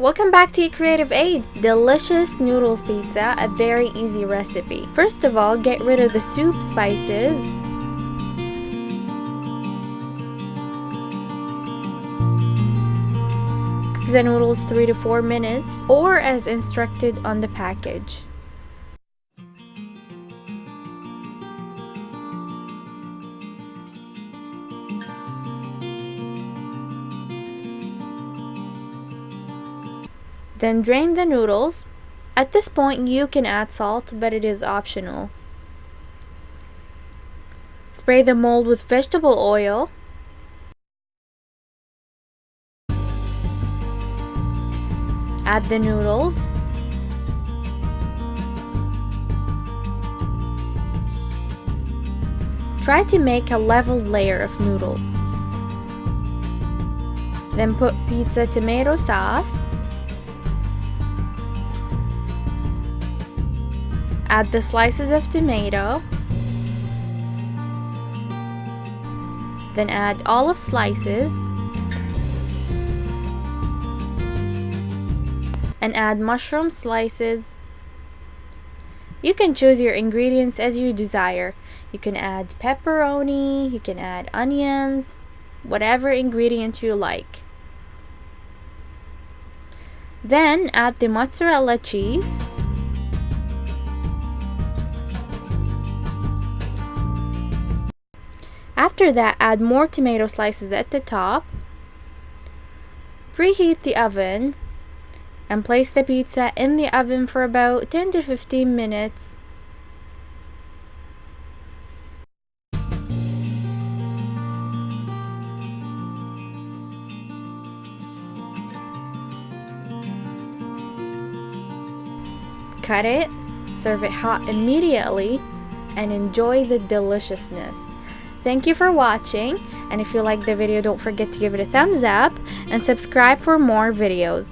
Welcome back to eCreativeAid! Delicious noodles pizza, a very easy recipe. First of all, get rid of the soup spices. Cook the noodles 3 to 4 minutes, or as instructed on the package. Then drain the noodles. At this point you can add salt, but it is optional. Spray the mold with vegetable oil. Add the noodles. Try to make a level layer of noodles. Then put pizza tomato sauce. Add the slices of tomato. Then add olive slices. And add mushroom slices. You can choose your ingredients as you desire. You can add pepperoni, you can add onions, whatever ingredient you like. Then add the mozzarella cheese. After that, add more tomato slices at the top. Preheat the oven and place the pizza in the oven for about 10 to 15 minutes. Cut it, serve it hot immediately, and enjoy the deliciousness. Thank you for watching, and if you liked the video, don't forget to give it a thumbs up and subscribe for more videos.